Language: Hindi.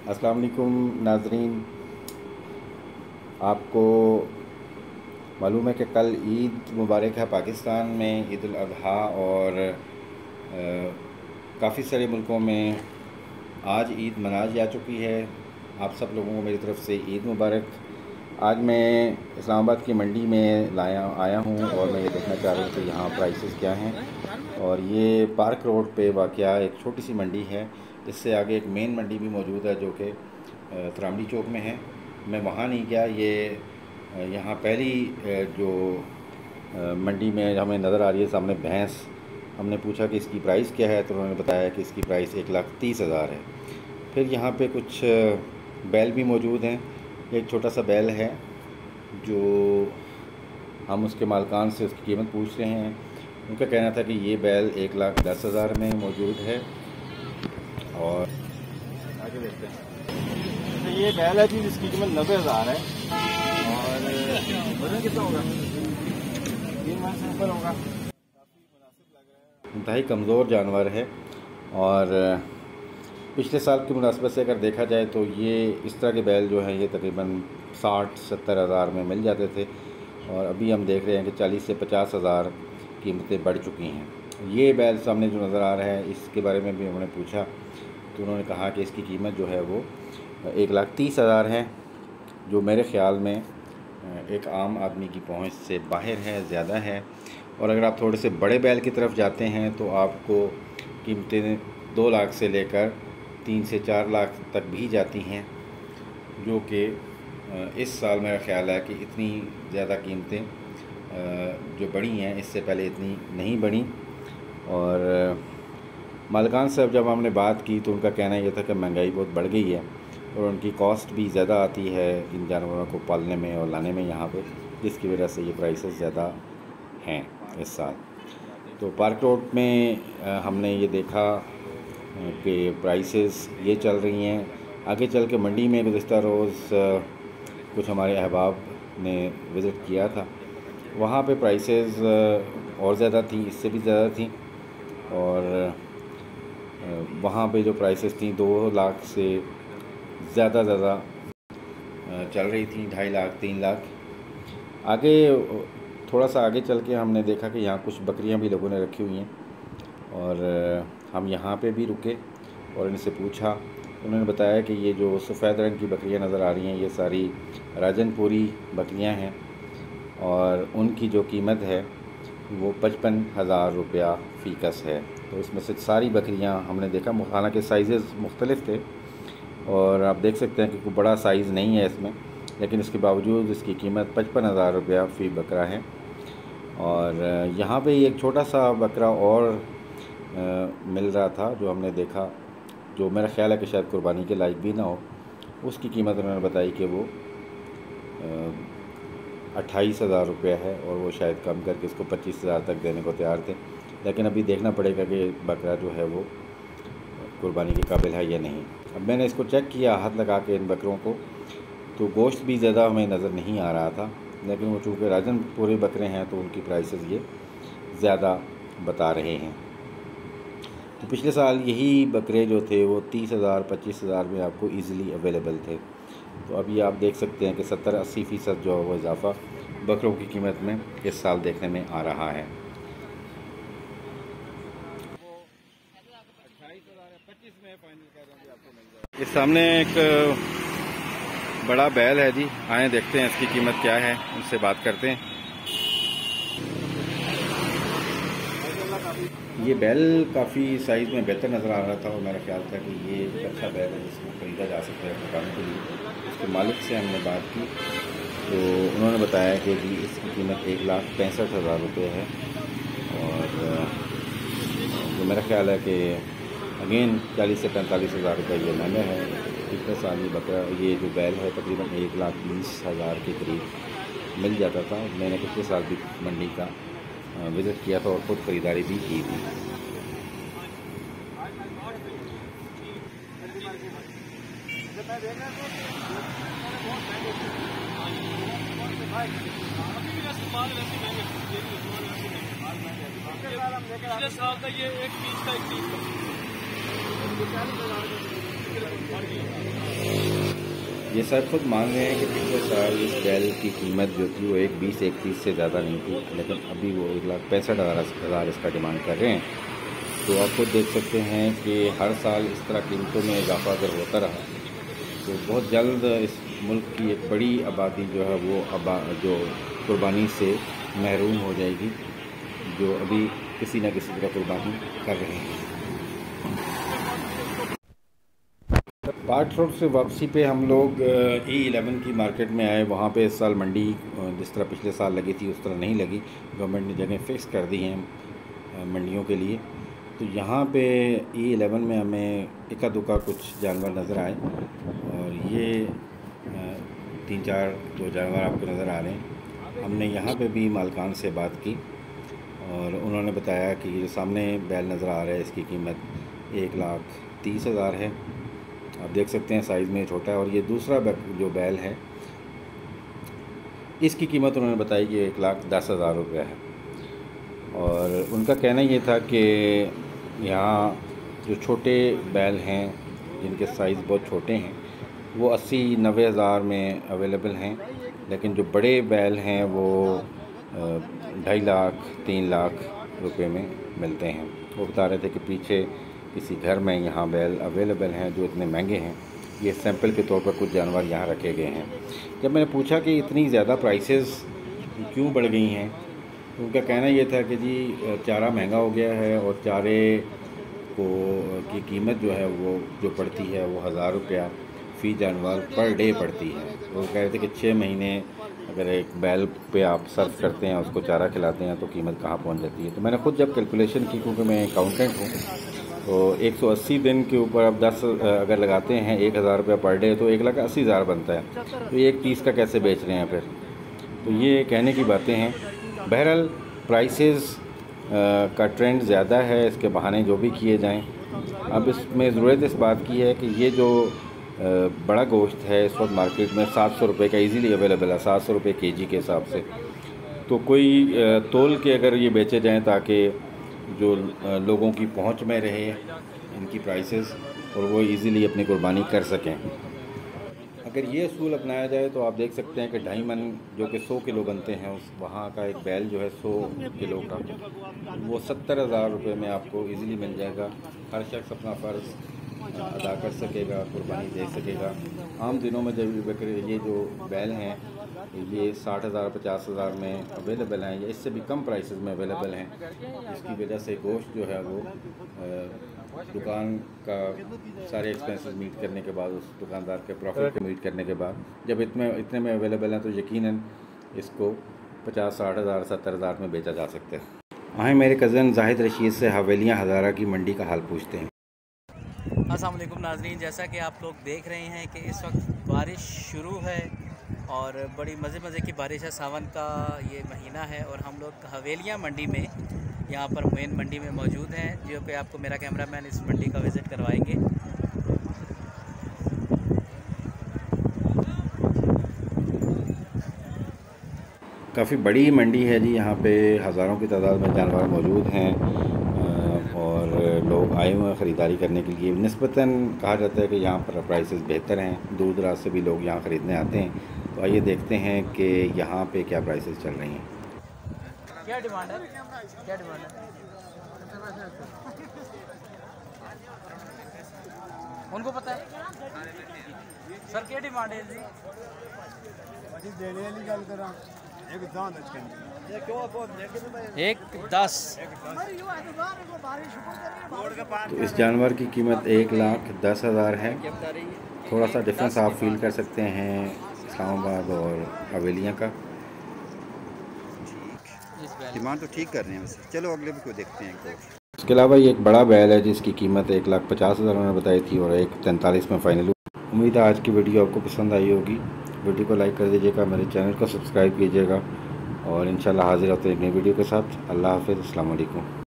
अस्सलाम वालेकुम नाज़रीन। आपको मालूम है कि कल ईद मुबारक है पाकिस्तान में, ईद उल अज़हा, और काफ़ी सारे मुल्कों में आज ईद मनाई जा चुकी है। आप सब लोगों को मेरी तरफ़ से ईद मुबारक। आज मैं इस्लामाबाद की मंडी में आया हूँ और मैं ये देखना चाह रहा हूँ कि यहाँ प्राइसेस क्या हैं। और ये पार्क रोड पे वाक़या एक छोटी सी मंडी है। इससे आगे एक मेन मंडी भी मौजूद है जो कि त्रामडी चौक में है। मैं वहाँ नहीं गया। ये यहाँ पहली जो मंडी में हमें नज़र आ रही है सामने भैंस, हमने पूछा कि इसकी प्राइस क्या है तो उन्होंने बताया कि इसकी प्राइस 1,30,000 है। फिर यहाँ पे कुछ बैल भी मौजूद हैं। एक छोटा सा बैल है जो हम उसके मालकान से उसकी कीमत पूछ रहे हैं। उनका कहना था कि ये बैल 1,10,000 में मौजूद है। और आगे देखते हैं। तो ये बैल है जी जिसकी कीमत 90,000 है। और वजन कितना होगा? 3 मन से ऊपर होगा। काफ़ी मुनासिब लग रहा है। इंतहाई कमज़ोर जानवर है। और पिछले साल की मुनासिबत से अगर देखा जाए तो ये इस तरह के बैल जो हैं ये तकरीबन 60-70 हज़ार में मिल जाते थे, और अभी हम देख रहे हैं कि 40 से 50 हज़ार कीमतें बढ़ चुकी हैं। ये बैल सामने जो नज़र आ रहा है इसके बारे में भी उन्होंने पूछा तो उन्होंने कहा कि इसकी कीमत जो है वो 1,30,000 है, जो मेरे ख़्याल में एक आम आदमी की पहुंच से बाहर है, ज़्यादा है। और अगर आप थोड़े से बड़े बैल की तरफ जाते हैं तो आपको कीमतें 2 लाख से लेकर 3 से 4 लाख तक भी जाती हैं, जो कि इस साल मेरा ख़्याल है कि इतनी ज़्यादा कीमतें जो बढ़ी हैं इससे पहले इतनी नहीं बढ़ी। और मालिकान से जब हमने बात की तो उनका कहना ये था कि महंगाई बहुत बढ़ गई है और उनकी कॉस्ट भी ज़्यादा आती है इन जानवरों को पालने में और लाने में यहाँ पे, जिसकी वजह से ये प्राइसेस ज़्यादा हैं इस साल। तो पार्क रोड में हमने ये देखा कि प्राइसेस ये चल रही हैं। आगे चल के मंडी में गुज़िश्ता रोज़ कुछ हमारे अहबाब ने विज़िट किया था, वहाँ पे प्राइसेस और ज़्यादा थी, इससे भी ज़्यादा थी। और वहाँ पे जो प्राइसेस थी 2 लाख से ज़्यादा चल रही थी, 2.5 लाख 3 लाख। आगे थोड़ा सा आगे चल के हमने देखा कि यहाँ कुछ बकरियाँ भी लोगों ने रखी हुई हैं, और हम यहाँ पे भी रुके और इनसे पूछा। उन्होंने बताया कि ये जो सफ़ेद रंग की बकरियाँ नज़र आ रही हैं ये सारी राजनपुरी बकरियाँ हैं, और उनकी जो कीमत है वो 55,000 रुपया फ़ीकस है। तो इसमें से सारी बकरियाँ हमने देखा, हालांकि साइज़ मुख्तलिफ थे और आप देख सकते हैं कि कोई बड़ा साइज़ नहीं है इसमें, लेकिन इसके बावजूद इसकी कीमत 55,000 रुपया फ़ी बकरा है। और यहाँ पे एक छोटा सा बकरा और मिल रहा था जो हमने देखा, जो मेरा ख़्याल है कि शायद कुर्बानी के लायक भी ना हो। उसकी कीमत उन्होंने बताई कि वो 28,000 रुपया है, और वो शायद कम करके इसको 25,000 तक देने को तैयार थे। लेकिन अभी देखना पड़ेगा कि बकरा जो है वो कुर्बानी के काबिल है या नहीं। अब मैंने इसको चेक किया हाथ लगा के इन बकरों को, तो गोश्त भी ज़्यादा हमें नज़र नहीं आ रहा था, लेकिन वो चूँकि राजनपुरी बकरे हैं तो उनकी प्राइसेस ये ज़्यादा बता रहे हैं। तो पिछले साल यही बकरे जो थे वो 30,000 25,000 में आपको ईज़िली अवेलेबल थे। तो अभी आप देख सकते हैं कि 70-80% जो है वो इजाफ़ा बकरों की कीमत में इस साल देखने में आ रहा है। इस सामने एक बड़ा बैल है जी, आए देखते हैं इसकी कीमत क्या है, उनसे बात करते हैं। ये बैल काफ़ी साइज़ में बेहतर नज़र आ रहा था और मेरा ख्याल था कि ये एक अच्छा बैल है जिसको ख़रीदा जा सकता है पकाने के लिए। उसके मालिक से हमने बात की तो उन्होंने बताया कि जी इसकी कीमत 1,65,000 रुपये है। और जो मेरा ख्याल है कि अगेन 40 से 45,000 रुपये ये महंगा है। पिछले साल ये बकरा ये जो बैल है तकरीबन 1,20,000 के करीब मिल जाता था। मैंने पिछले साल भी मंडी का विज़िट किया था और ख़ुद ख़रीदारी भी की थी। पिछले साल का ये 1,20 का 1,30 का। ये सब खुद मान रहे हैं कि पिछले साल इस बैल की कीमत जो थी वो 1,20-1,30 से ज़्यादा नहीं थी, लेकिन अभी वो 1,65,000 इसका डिमांड कर रहे हैं। तो आप खुद देख सकते हैं कि हर साल इस तरह कीमतों में इजाफा अगर होता रहा तो बहुत जल्द इस मुल्क की एक बड़ी आबादी जो है वो जो कुर्बानी से महरूम हो जाएगी, जो अभी किसी न किसी तरह कुर्बानी कर रहे हैं। पार्ट रोड से वापसी पे हम लोग E11 की मार्केट में आए। वहाँ पे इस साल मंडी जिस तरह पिछले साल लगी थी उस तरह नहीं लगी। गवर्नमेंट ने जगह फ़िक्स कर दी हैं मंडियों के लिए। तो यहाँ पे E11 में हमें इक्का दुक्का कुछ जानवर नज़र आए और ये 3-4 जो जानवर आपको नज़र आ रहे हैं। हमने यहाँ पे भी मालकान से बात की और उन्होंने बताया कि ये सामने बैल नज़र आ रहा है, इसकी कीमत 1,30,000 है। आप देख सकते हैं साइज़ में छोटा है। और ये दूसरा जो बैल है इसकी कीमत उन्होंने बताई कि 1,10,000 रुपये है। और उनका कहना ये था कि यहाँ जो छोटे बैल हैं जिनके साइज़ बहुत छोटे हैं वो 80-90 हज़ार में अवेलेबल हैं, लेकिन जो बड़े बैल हैं वो 2.5 लाख 3 लाख रुपए में मिलते हैं। वो बता रहे थे कि पीछे किसी घर में यहाँ बैल अवेलेबल हैं जो इतने महंगे हैं। ये सैंपल के तौर पर कुछ जानवर यहाँ रखे गए हैं। जब मैंने पूछा कि इतनी ज़्यादा प्राइसेस क्यों बढ़ गई हैं, तो उनका कहना ये था कि जी चारा महंगा हो गया है और चारे की कीमत जो है वो जो पड़ती है वो 1,000 रुपया फ़ी जानवर पर डे पड़ती है। वो कह रहे थे कि 6 महीने अगर एक बैल पे आप सर्व करते हैं, उसको चारा खिलाते हैं, तो कीमत कहाँ पहुँच जाती है। तो मैंने खुद जब कैलकुलेशन की, क्योंकि मैं अकाउंटेंट हूँ, तो 180 दिन के ऊपर अब 10 अगर लगाते हैं 1,000 रुपया पर डे तो 1,80,000 बनता है। तो ये 1,30 का कैसे बेच रहे हैं फिर? तो ये कहने की बातें हैं। बहरहाल प्राइसेस का ट्रेंड ज़्यादा है, इसके बहाने जो भी किए जाएं। अब इसमें ज़रूरत इस बात की है कि ये जो बड़ा गोश्त है इस वक्त मार्केट में 700 रुपये का इजीली अवेलेबल है, 700 रुपये केजी के हिसाब से। तो कोई तोल के अगर ये बेचे जाएं ताकि जो लोगों की पहुंच में रहे इनकी प्राइसेस और वो इजीली अपनी कुर्बानी कर सकें। अगर ये असूल अपनाया जाए तो आप देख सकते हैं कि 2.5 मन जो कि 100 किलो बनते हैं, उस वहाँ का एक बैल जो है 100 किलो का वो 70,000 रुपये में आपको इजीली मिल जाएगा। हर शख्स अपना फ़र्ज़ अदा कर सकेगा, कुर्बानी दे सकेगा। आम दिनों में जब ये जो बैल हैं ये 60,000 50,000 में अवेलेबल हैं या इससे भी कम प्राइसेस में अवेलेबल हैं, जिसकी वजह से गोश्त जो है वो दुकान का सारे एक्सपेंसेस मीट करने के बाद, उस दुकानदार के प्रॉफिट को मीट करने के बाद जब इतने में अवेलेबल हैं तो यकीनन इसको 50-60 हज़ार 70 हज़ार में बेचा जा सकता है। वहीं मेरे कज़न जाहिद रशीद से हवेलियाँ हज़ारा की मंडी का हाल पूछते हैं। अस्सलाम वालेकुम नाज़रीन, जैसा कि आप लोग देख रहे हैं कि इस वक्त बारिश शुरू है और बड़ी मज़े की बारिश है। सावन का ये महीना है और हम लोग हवेलियाँ मंडी में यहाँ पर मेन मंडी में मौजूद हैं, जो कि आपको मेरा कैमरामैन इस मंडी का विज़िट करवाएंगे। काफ़ी बड़ी मंडी है जी, यहाँ पे हज़ारों की तादाद में जानवर मौजूद हैं और लोग आए हुए हैं ख़रीदारी करने के लिए। निस्बतन कहा जाता है कि यहाँ पर प्राइसेस बेहतर हैं, दूर दराज से भी लोग यहाँ ख़रीदने आते हैं। तो आइए देखते हैं कि यहाँ पे क्या प्राइसेस चल रही हैं। क्या डिमांड है? क्या डिमांड है? उनको पता है सर क्या डिमांड है जी? एक 10। तो इस जानवर की कीमत 1,10,000 है। थोड़ा सा डिफरेंस आप फील कर सकते हैं इस्लामाबाद और हवेलियाँ का। डिमांड तो ठीक कर रहे हैं वैसे। चलो अगले भी को देखते हैं। इसके अलावा ये एक बड़ा बैल है जिसकी कीमत 1,50,000 उन्होंने बताई थी और 1,43 में फ़ाइनल हुई। उम्मीद है आज की वीडियो आपको पसंद आई होगी। वीडियो को लाइक कर दीजिएगा, मेरे चैनल को सब्सक्राइब कीजिएगा और इंशाल्लाह हाज़िर होते हैं एक नई वीडियो के साथ। अल्लाह हाफ़िज़, अस्सलाम वालेकुम।